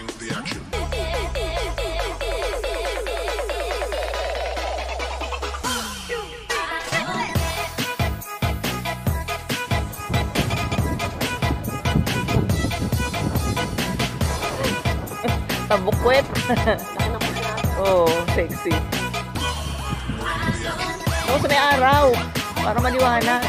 bring the action. Tabukwet. Oh, sexy. Oo, sa may araw. Para maliwanag.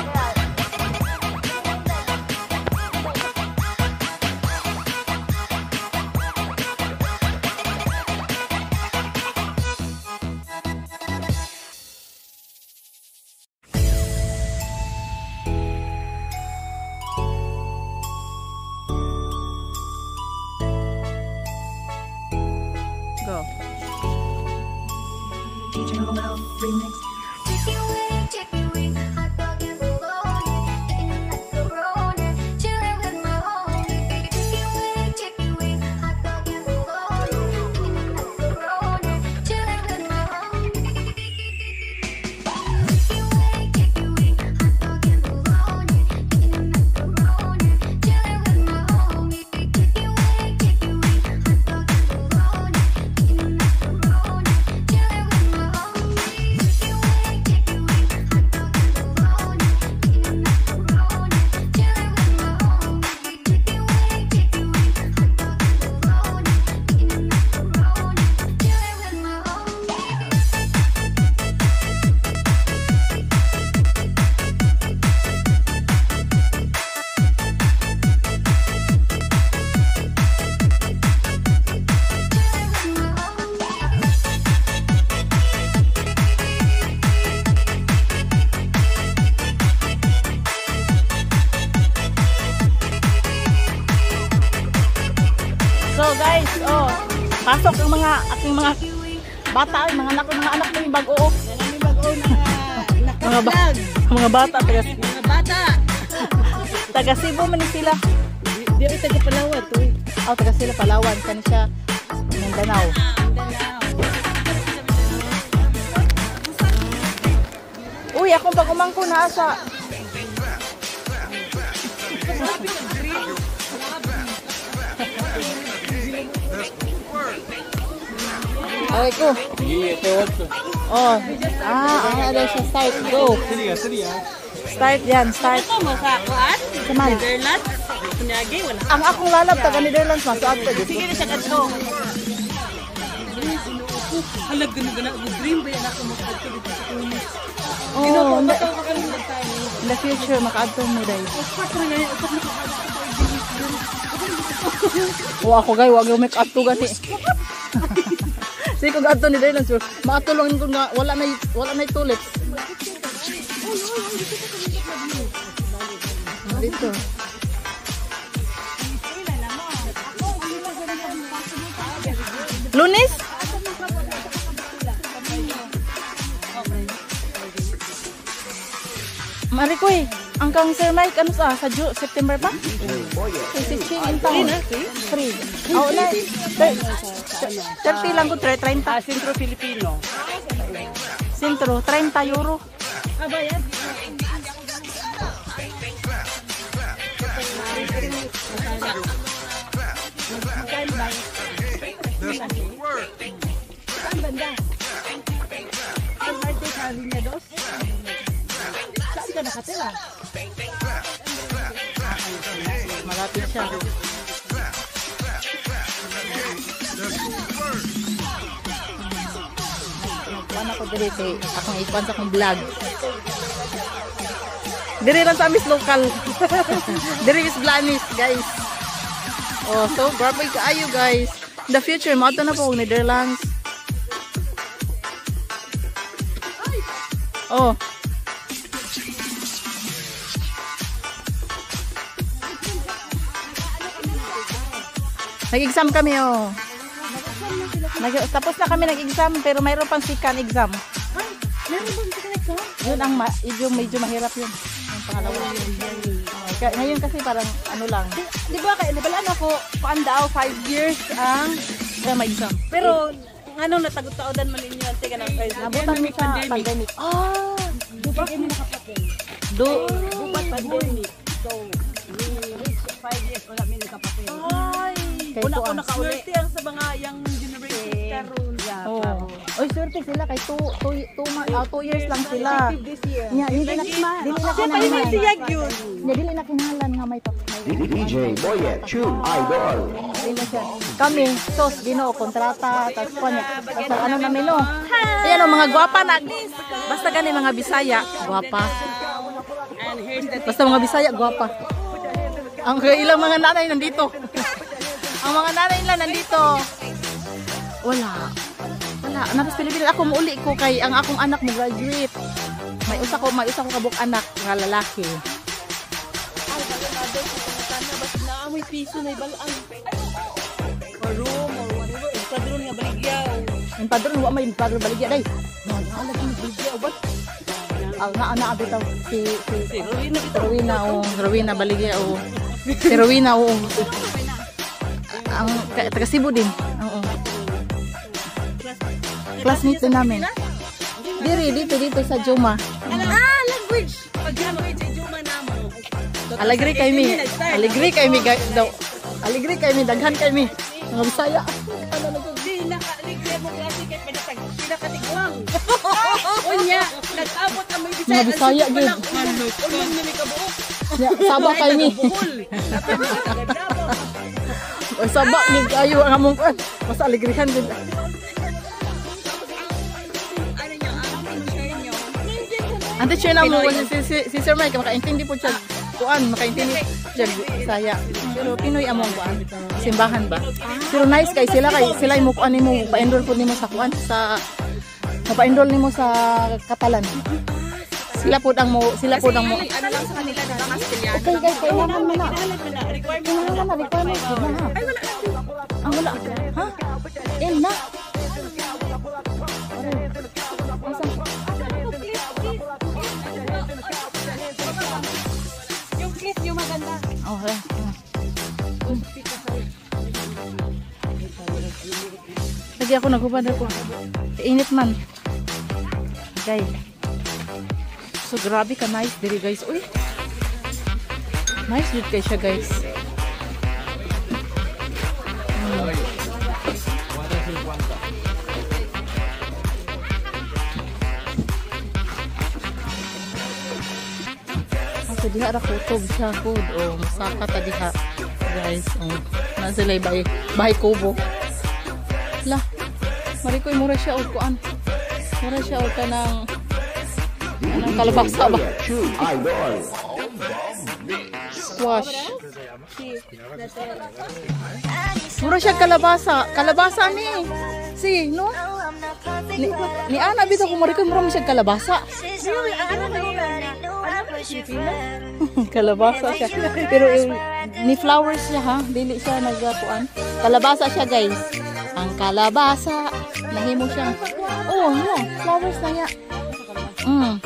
Go. DJ Romel remix. So guys, oh, pasok ang mga aking mga bata, mga anak ko yung bago. Mga bata, taga Cebu man sila. Di ay taga Palawan to. Oh, taga sila Palawan, kani siya Mindanao. Uy, akong pag-umangko na asa. Okay ko. Oh. Ada siya start. Go. Start yan. Start. Ito mo sa kuan? Saman. Netherlands? Kunyagi, wala. Ang akong lalab, taga Netherlands. Masuad pa dito. Sige na siya kadto. Halag gana-gana. Dream ba yan ako makadto dito sa Tunis? Oh, in the future, makaadto mo dahil. Oh, ako guys, wag yung make up to gani. Sige kung ato ni Dylan, sir. Maatulong ko nga wala na tulips. Dito. Lunes? Marikoy, ang kang Sir Mike, ano sa September pa? Si Ching in town. Free. Oo na. 30 lang ko, 30. Sentro Filipino. Sentro, 30 euro. Aba yan? Saan banda? Saan Marte sa Linya Dos? Saan ka nakatira? Malapit siya. Nagpuan ako dito. Akong ikuan sa akong vlog. Diri lang sa amis local. Diri is Blanis, guys. Oh, so grabe kaayo, guys. In the future, mato na po ang Netherlands. Oh. Nag-exam kami, oh. Tapos na kami nag-exam, pero mayroon pang second exam. Meron bang second exam? Yun ang medyo mahirap yun. Ang pangalawa. Ngayon kasi parang ano lang. Di ba kaya nabalaan ako paandaw 5 years ang May exam. pero ano natagot-taodan man ninyo ante ka ng Nabutan mo sa pandemic. Duba kami nakapatay. Bubat pandemic. So, we reach 5 years wala mi nakapatay. Ay, Kay Una ko kuan. nakauli. Swerte ang sa mga young generation karon. Oh. Oy, swerte sila kay 2 years lang sila. This year. Nya, dili na Palimin si kinahanglan. Yag yun. Nya, dili na kinahanglan nga may DJ Boyet, Tune Idol. Dili na siya. Kami, sos, Ginoo, kontrata, tas kuan niya. Tas ano namin no. Ayan o, mga gwapa na. Basta gani mga Bisaya, gwapa. Basta mga Bisaya, gwapa. Ang ilang mga nanay nandito. Ang mga nanay nila nandito. Wala. Napos Pilipinas ako muuli ko kay ang akong anak mo graduate. May usa ko kabuk anak nga lalaki. Naamoy piso na ibalaan. Or room or whatever. Yung padron nga baligyaw. Yung padron wa may padron baligya day. Nalag ni baligya ubot. Ana bitaw si Rowena baligya o. Si Rowena o. Ang taga Cebu din. Oo. Classmate din namin. Dito sa Juma. Language! Pag-language ay Juma na mo. Alegre kay mi. Alegre kay mi daw. Alegre kay mi daghan kay mi. Mga Bisaya. Di naka-aligre mo klase kay pinakatigwang. Unya, nag-abot ang may Bisaya. Mga Bisaya gid. Ulong na may kabuok. Saba kay mi. O saba ni ayo ang among kan. Mas alegrehan gid. Ante siya na mo si Sir Mike makaintindi po siya. Kuan makaintindi siya Bisaya. Pero Pinoy among kuan. Simbahan ba? Pero nice kay sila mo kuan nimo pa-enroll po nimo sa kuan sa pa-enroll nimo sa Catalan. Sila po ang mo. Ano lang sa kanila na Castellano. Okay guys, kailangan mo na. Kailangan na requirement na ha. Ay, wala. Ang wala. Ha? El na. Yung kiss, yung maganda. Oh, hala. Lagi ako naghubad ako. Init man. Guys. So grabe ka nice diri guys. Uy. Nice dito kay siya guys. So diha ra kutob siya good o masaka ta diha guys. Na sila bahay kubo. La. Marikoy mura siya og kuan. Mura siya og kanang kalabasa ba? Tune Idol. Squash. Mura siya kalabasa. Kalabasa ni. Si, no? Ni Ana bitaw ko marikoy mura mo siya kalabasa. Kalabasa siya. Pero ni flowers siya ha. Dili siya nagkuan. Kalabasa siya guys. Ang kalabasa. Nahimo siya. Oh, yeah. Flowers na niya. Oh.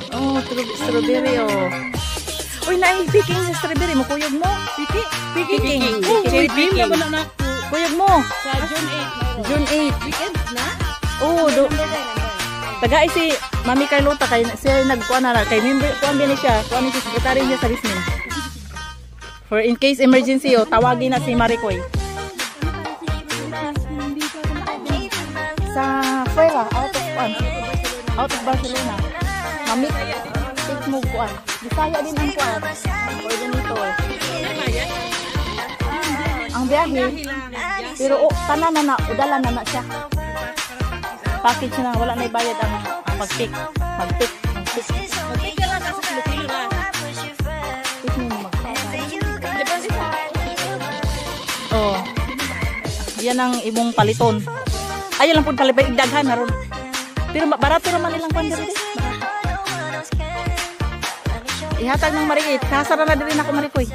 Oh, strawberry oh. Uy, picking sa strawberry mo. Kuyog mo. Picking. Cherry beam na ba na Kuyog mo. sa June June 8. 8. Weekend na? Oh, taga si Mami Carlota kay siya nagkuan na kay member kuan din siya. Kuan ni secretary niya sa Bismin. For in case emergency tawagin na si Maricoy. Sa Fuera, out of Barcelona. Mami, take mo kuan. Bisaya din ang kuan. Pwede nito. Ang biyahe. Pero tanan na udala na siya. Package na wala na ibayad ang pag-pick. Mag-pick. Mag-pick ka lang kasi Filipino na. Pick mo oh. Yan ang ibong paliton. Ayun lang po palibay daghan naron. Pero barato naman ilang kuan diri. Ihatag ng Marikit. Kasara na din ako Marikoy.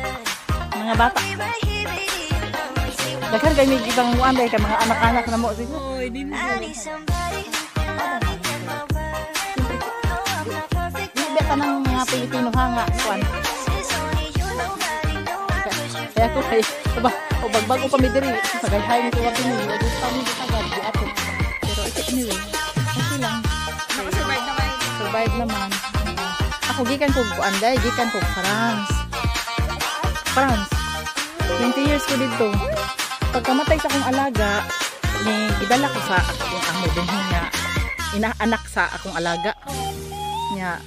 Mga bata. Daghan kay may ibang muanday kay mga anak-anak na mo. Oy, di mo. Hindi pa ng mga Pilipino hanga kuan. Kaya ko kay bago pa mi diri sa gayhay ni tuwa kini. Adi pa mi tagad di ato. Pero anyway, okay lang. Nakasurvive naman. Survive naman. Ako gikan ko kuan day, gikan ko France. France. 20 years ko dito. Pagkamatay sa akong alaga, ni gidala ko sa akong amo din nga inaanak sa akong alaga. Nya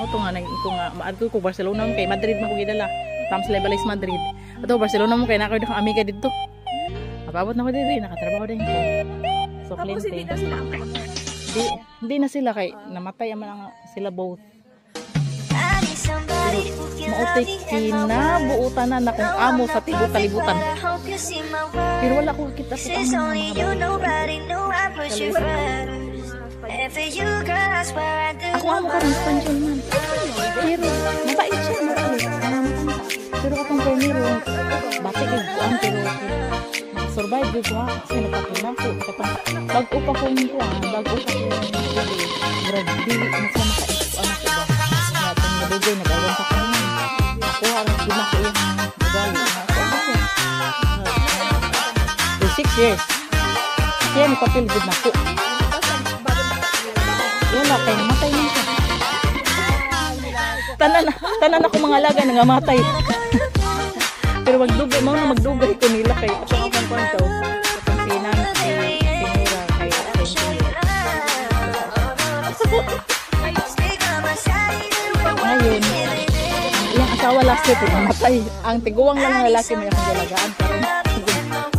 mo to nga ko nga maadto ko Barcelona kay Madrid man ko gidala. Tams Lebalis Madrid. Ato Barcelona mo kay nakaw akong amiga dito. Mapabot na ko diri, nakatrabaho din ko. So Tapos hindi na sila ang Hindi na sila kay namatay man sila both. Mautik kinabuutan na akong amo sa tibuok kalibutan. Pero wala ko kita sa ako amo ka rin Spanish man. Pero mabait siya. Pero katong primero batik ko ang pero survive dito ha. Kasi nagpapila ko. Bago pa ko yung bago pa ko yung grabe. Dili na siya makaisip anak ko ba. Natang nabugay, nag-awan pa ko naman. Nakuha rin din ako yung magali. For 6 years. Kaya nagpapil din ako. Wala kayo, namatay na siya. Tanan ako mga alaga na ngamatay. Pero magdugay, mau na magdugay ko nila kay atong akong kwento. Atong sinan, sinura, kay ngayon, yung asawa last year po namatay. Ang tiguwang lang ng lalaki may akong dalagaan.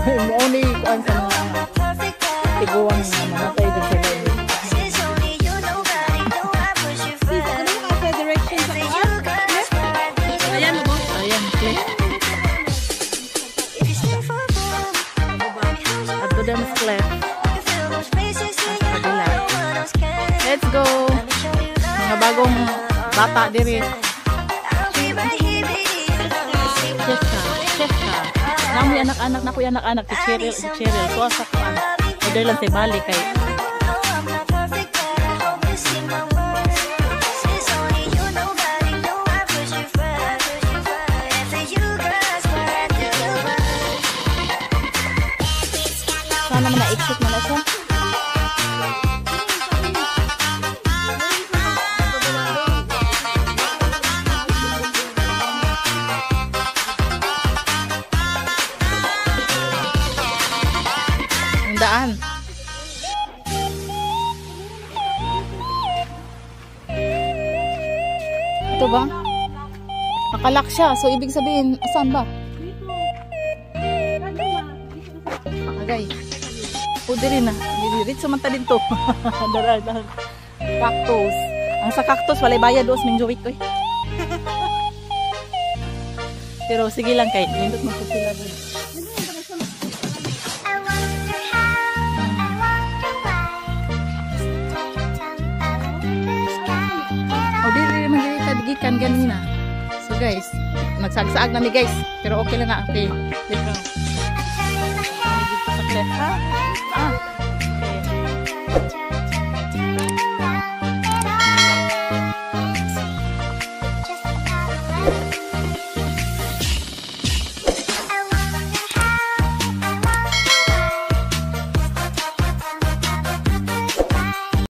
Pero only kuan sa mga tiguwang na namatay din sa ngayon. Ayan, please. At to them clef. Let's go. Mga bagong bata diri. Chef ka. Namoy anak-anak na ko anak-anak si Cheryl. So sa kuan. Order lang si Bali kay. Sana man na-exit mo na siya. Yung daan. Ito ba? Nakalak siya. So, ibig sabihin, asan ba? Nakagay. O, diri na. Diri samanta dito. Darang. Cactus. Ang sa cactus, walay bayad dos minjuwit ko eh. Pero sige lang kay. Lindot mo po sila dun. O, diri man diri kadigikan ganina. So guys, nagsagsaag na mi guys. Pero okay lang na. Okay. Let's go.